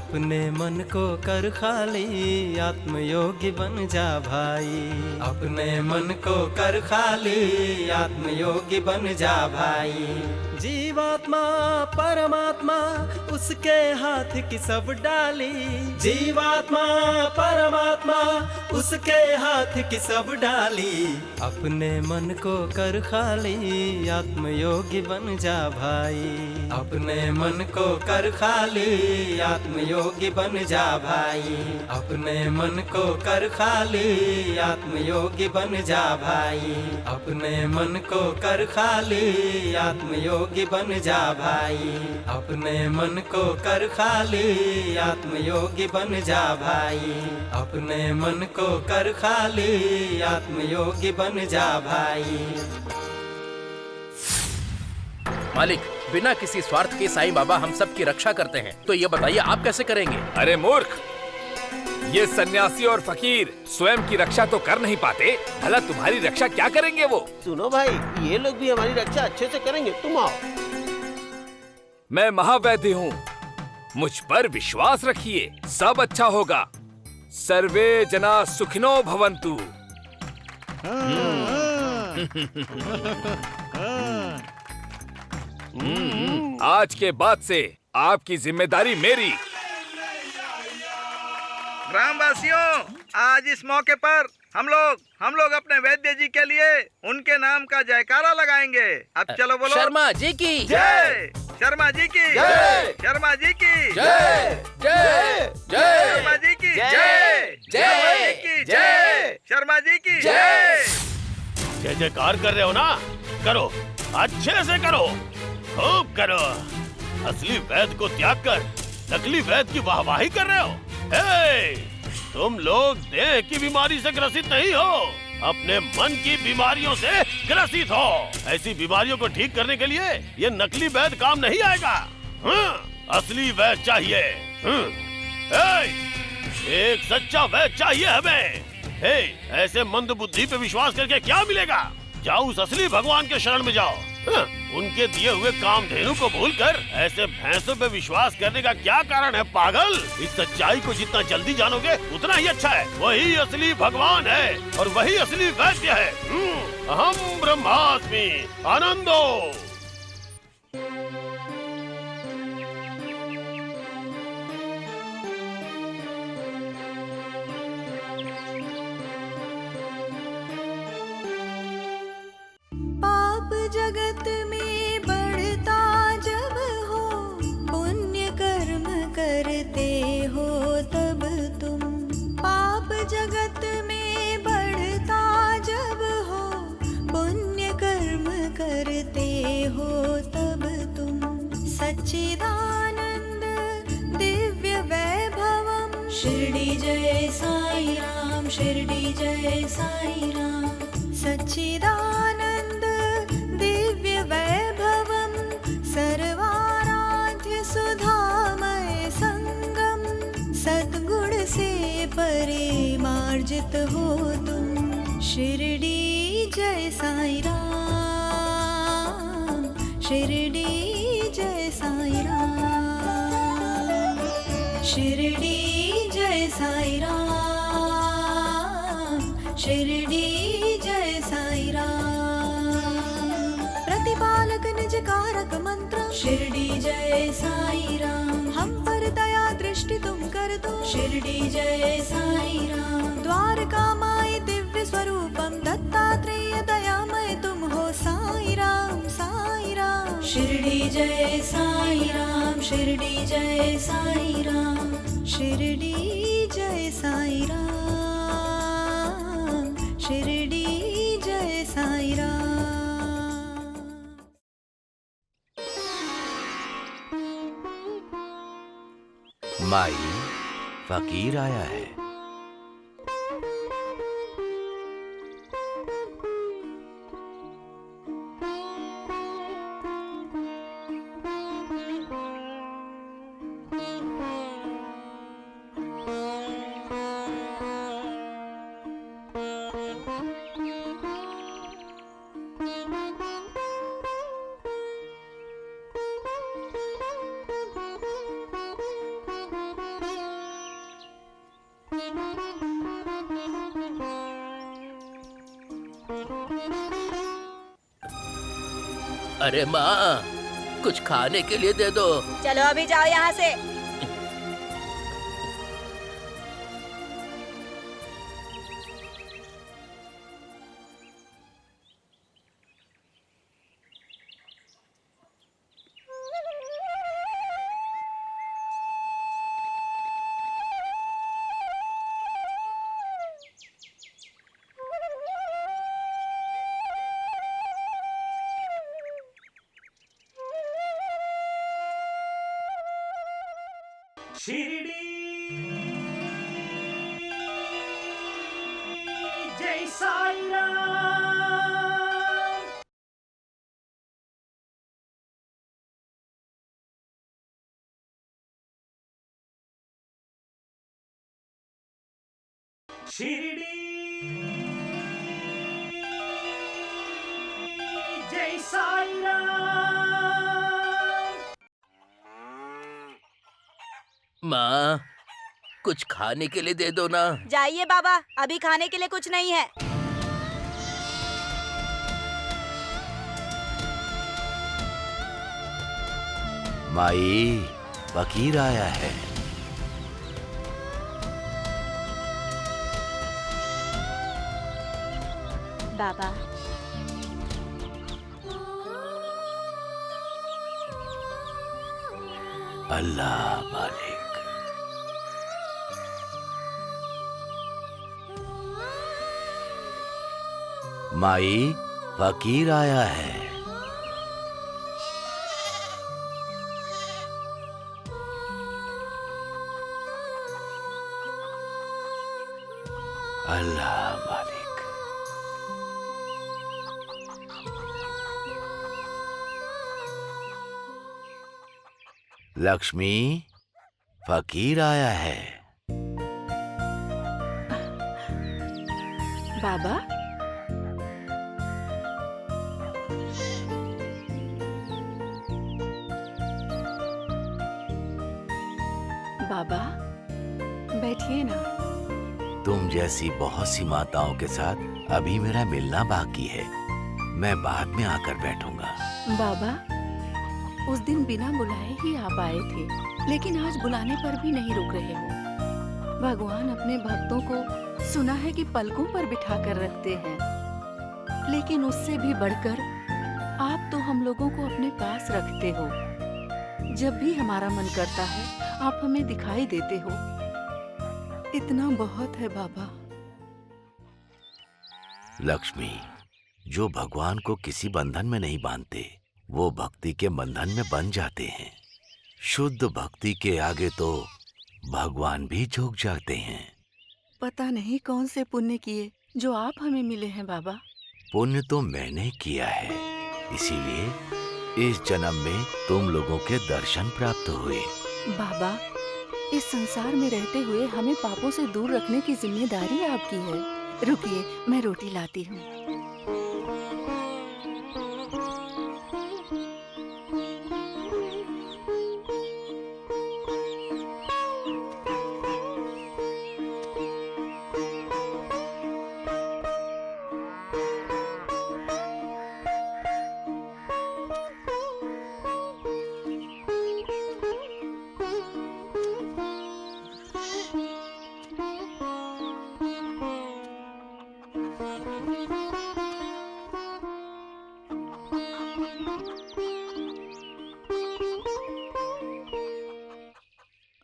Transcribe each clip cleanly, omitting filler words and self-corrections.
अपने मन को कर खाली, आत्मयोगी बन जा भाई। अपने मन को कर खाली, आत्मयोगी बन जा भाई। जीवात्मा परमात्मा उसके हाथ की सब डाली। जीवात्मा परमात्मा उसके हाथ की सब डाली। अपने मन को कर खाली, आत्मयोगी बन जा भाई। अपने मन को कर खाली, आत्मयोगी बन जा भाई। अपने मन को कर खाली, आत्मयोगी बन जा भाई। अपने मन को कर खाली, आत्मयोगी बन जा भाई। अपने मन को कर खाली, आत्मयोगी बन जा भाई। अपने मन को कर खाली, आत्मयोगी बन जा भाई। मालिक, बिना किसी स्वार्थ के साईं बाबा हम सब की रक्षा करते हैं, तो ये बताइए आप कैसे करेंगे? अरे मूर्ख, ये सन्यासी और फकीर स्वयं की रक्षा तो कर नहीं पाते, भला तुम्हारी रक्षा क्या करेंगे वो? सुनो भाई, ये लोग भी हमारी रक्षा अच्छे से करेंगे, तुम आओ। मैं महावैद्य हूँ, मुझ पर विश्वास रखिए, सब अच्छा होगा। सर्वे जना सुखिनो भवन्तु। आज के बाद से आपकी जिम्मेदारी मेरी। ग्रामवासियों, आज इस मौके पर हम लोग अपने वैद्य जी के लिए उनके नाम का जयकारा लगाएंगे। अब चलो बोलो। शर्मा जी की जय, शर्मा जी की जय, शर्मा जी की जय, जय, जय, शर्मा जी की जय, जय, की जय, शर्मा जी की जय। जय जयकार कर रहे हो ना, करो, अच्छे से करो, खूब करो। असली वैद्य को त्याग कर नकली वैद्य की वाहवाही कर रहे हो। हे, तुम लोग देह की बीमारी से ग्रसित नहीं हो, अपने मन की बीमारियों से ग्रसित हो। ऐसी बीमारियों को ठीक करने के लिए ये नकली वैद्य काम नहीं आएगा। असली वैद्य चाहिए। एक सच्चा वैद्य चाहिए हमें। हे, ऐसे मंद बुद्धि पे विश्वास करके क्या मिलेगा? जाओ उस असली भगवान के शरण में जाओ। उनके दिए हुए कामधेनु को भूलकर ऐसे भैंसों पे विश्वास करने का क्या कारण है पागल? इस सच्चाई को जितना जल्दी जानोगे उतना ही अच्छा है। वही असली भगवान है और वही असली वैद्य है। अहम ब्रह्मास्मि, आनंदो। जगत में बढ़ता जब हो, पुण्य कर्म करते हो तब तुम। पाप जगत में बढ़ता जब हो, पुण्य कर्म करते हो तब तुम। सच्चिदानंद दिव्य वैभवम, शिरडी जय साई राम, शिरडी जय साई राम। सच्चिदानंद वैभवम सर्वाराध्य सुधामय संगम। सद्गुण से परिमार्जित हो तुम। शिरडी जय साई राम, शिरडी जय साई राम, शिरडी जय साई राम, शिरडी जय साई राम। प्रतिपालक निज कारक मंत्र, शिरडी जय साई राम। हम पर दया दृष्टि तुम कर दो, शिरडी जय साई राम। द्वारका माई दिव्य स्वरूपम, दत्तात्रेय दयामय तुम हो साई राम, साई राम। शिरडी जय साई राम, शिरडी जय साई राम, शिरडी जय साई राम, शिरडी जय साई राम। माई, फकीर आया है। अरे माँ, कुछ खाने के लिए दे दो। चलो अभी जाओ यहाँ से। माँ, कुछ खाने के लिए दे दो ना। जाइए बाबा, अभी खाने के लिए कुछ नहीं है। माई, फकीर आया है। बाबा, अल्लाह मालिक। माई, फकीर आया है। अल्लाह मालिक। लक्ष्मी, फकीर आया है। बाबा, बाबा बैठिए ना। तुम जैसी बहुत सी माताओं के साथ अभी मेरा मिलना बाकी है। मैं बाद में आकर बैठूंगा। बाबा, उस दिन बिना बुलाए ही आप आए थे, लेकिन आज बुलाने पर भी नहीं रुक रहे हो। भगवान अपने भक्तों को सुना है कि पलकों पर बिठा कर रखते हैं, लेकिन उससे भी बढ़कर आप तो हम लोगों को अपने पास रखते हो। जब भी हमारा मन करता है आप हमें दिखाई देते हो। इतना बहुत है बाबा। लक्ष्मी, जो भगवान को किसी बंधन में नहीं बांधते, वो भक्ति के बंधन में बन जाते हैं। शुद्ध भक्ति के आगे तो भगवान भी झुक जाते हैं। पता नहीं कौन से पुण्य किए जो आप हमें मिले हैं बाबा। पुण्य तो मैंने किया है, इसीलिए इस जन्म में तुम लोगों के दर्शन प्राप्त हुए। बाबा, इस संसार में रहते हुए हमें पापों से दूर रखने की जिम्मेदारी आपकी है। रुकिए, मैं रोटी लाती हूँ।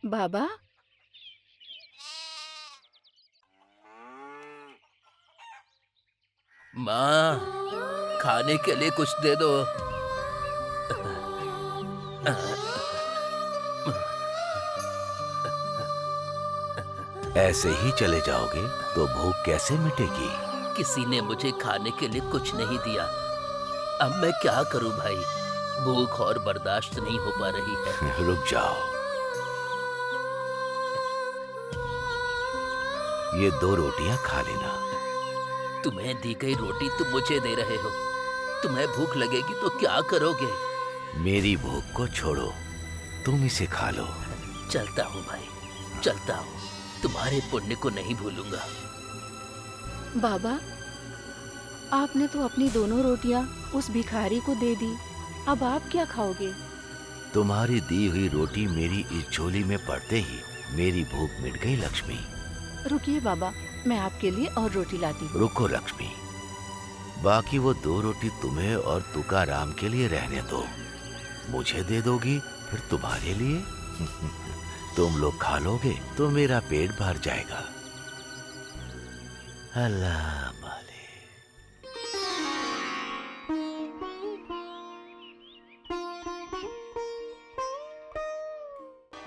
बाबा, माँ, खाने के लिए कुछ दे दो। ऐसे ही चले जाओगे तो भूख कैसे मिटेगी? किसी ने मुझे खाने के लिए कुछ नहीं दिया। अब मैं क्या करूं भाई? भूख और बर्दाश्त नहीं हो पा रही है। रुक जाओ, ये 2 रोटियां खा लेना। तुम्हें दी गई रोटी तुम मुझे दे रहे हो। तुम्हें भूख लगेगी तो क्या करोगे? मेरी भूख को छोड़ो, तुम इसे खा लो। चलता हूँ भाई, चलता हूँ। तुम्हारे पुण्य को नहीं भूलूंगा। बाबा, आपने तो अपनी दोनों रोटियां उस भिखारी को दे दी, अब आप क्या खाओगे? तुम्हारी दी हुई रोटी मेरी इस झोली में पड़ते ही मेरी भूख मिट गई लक्ष्मी। रुकिए बाबा, मैं आपके लिए और रोटी लाती हूँ। रुको लक्ष्मी, बाकी वो 2 रोटी तुम्हें और तुकाराम के लिए रहने दो। मुझे दे दोगी फिर तुम्हारे लिए तुम लोग खा लोगे तो मेरा पेट भर जाएगा। अल्लाह मालिक।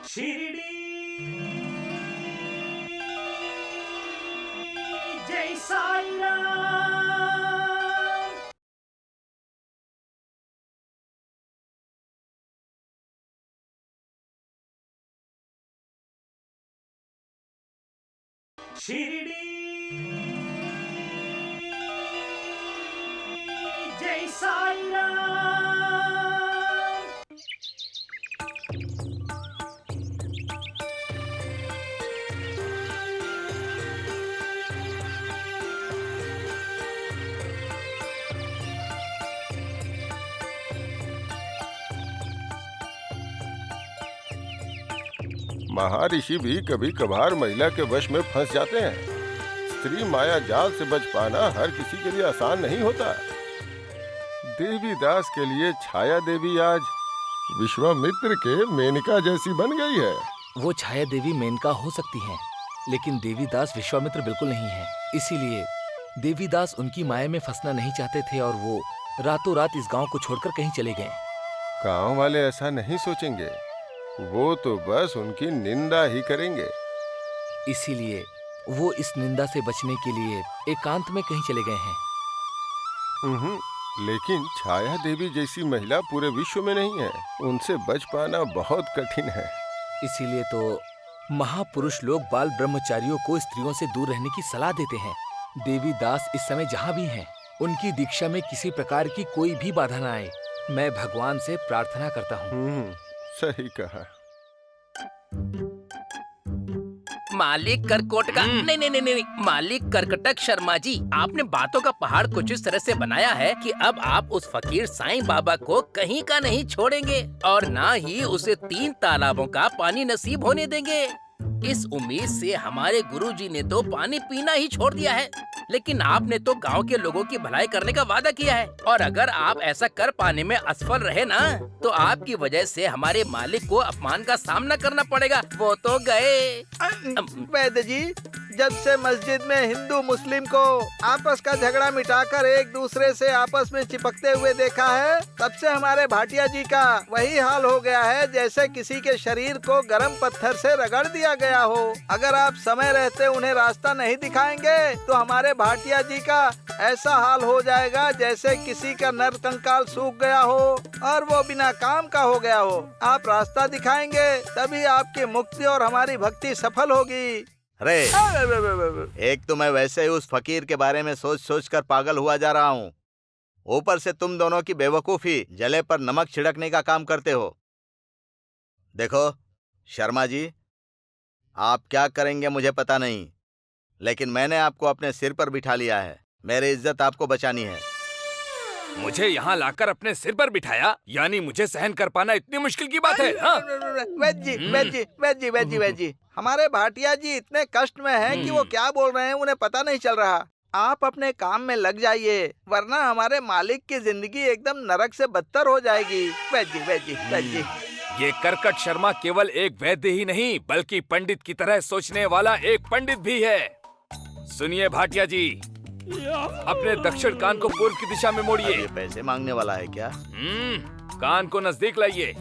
शिरडी जय साईं राम। शिरडी जय साईं राम। महर्षि भी कभी कभार महिला के वश में फंस जाते हैं। स्त्री माया जाल से बच पाना हर किसी के लिए आसान नहीं होता। देवी दास के लिए छाया देवी आज विश्वामित्र के मेनका जैसी बन गई है। वो छाया देवी मेनका हो सकती हैं, लेकिन देवीदास विश्वामित्र बिल्कुल नहीं है। इसीलिए देवीदास उनकी माया में फंसना नहीं चाहते थे और वो रातों रात इस गांव को छोड़कर कहीं चले गए। गांव वाले ऐसा नहीं सोचेंगे, वो तो बस उनकी निंदा ही करेंगे। इसीलिए वो इस निंदा से बचने के लिए एकांत में कहीं चले गए हैं। लेकिन छाया देवी जैसी महिला पूरे विश्व में नहीं है, उनसे बच पाना बहुत कठिन है। इसीलिए तो महापुरुष लोग बाल ब्रह्मचारियों को स्त्रियों से दूर रहने की सलाह देते हैं। देवीदास इस समय जहाँ भी हैं, उनकी दीक्षा में किसी प्रकार की कोई भी बाधा न आए, मैं भगवान से प्रार्थना करता हूँ। सही कहा। मालिक करकोट का नहीं, मालिक करकटक शर्मा जी, आपने बातों का पहाड़ कुछ इस तरह से बनाया है कि अब आप उस फकीर साईं बाबा को कहीं का नहीं छोड़ेंगे और ना ही उसे 3 तालाबों का पानी नसीब होने देंगे। इस उम्मीद से हमारे गुरुजी ने तो पानी पीना ही छोड़ दिया है, लेकिन आपने तो गांव के लोगों की भलाई करने का वादा किया है और अगर आप ऐसा कर पाने में असफल रहे ना, तो आपकी वजह से हमारे मालिक को अपमान का सामना करना पड़ेगा। वो तो गए। वैद्य जी, जब से मस्जिद में हिंदू मुस्लिम को आपस का झगड़ा मिटाकर एक दूसरे से आपस में चिपकते हुए देखा है, तब से हमारे भाटिया जी का वही हाल हो गया है जैसे किसी के शरीर को गर्म पत्थर से रगड़ दिया गया हो। अगर आप समय रहते उन्हें रास्ता नहीं दिखाएंगे तो हमारे भाटिया जी का ऐसा हाल हो जाएगा जैसे किसी का नर कंकाल सूख गया हो और वो बिना काम का हो गया हो। आप रास्ता दिखाएंगे तभी आपकी मुक्ति और हमारी भक्ति सफल होगी। अरे एक तो मैं वैसे ही उस फकीर के बारे में सोच सोच कर पागल हुआ जा रहा हूँ, ऊपर से तुम दोनों की बेवकूफी जले पर नमक छिड़कने का काम करते हो। देखो शर्मा जी, आप क्या करेंगे मुझे पता नहीं, लेकिन मैंने आपको अपने सिर पर बिठा लिया है। मेरी इज्जत आपको बचानी है। मुझे यहाँ लाकर अपने सिर पर बिठाया, यानी मुझे सहन कर पाना इतनी मुश्किल की बात है? वैद्य जी, हमारे भाटिया जी इतने कष्ट में हैं कि वो क्या बोल रहे हैं उन्हें पता नहीं चल रहा। आप अपने काम में लग जाइए, वरना हमारे मालिक की जिंदगी एकदम नरक से बदतर हो जाएगी। वैद्य ये करकट शर्मा केवल एक वैद्य ही नहीं, बल्कि पंडित की तरह सोचने वाला एक पंडित भी है। सुनिए भाटिया जी, अपने दक्षिण कान को पूर्व की दिशा में मोड़िए। ये पैसे मांगने वाला है क्या? कान को नजदीक लाइए।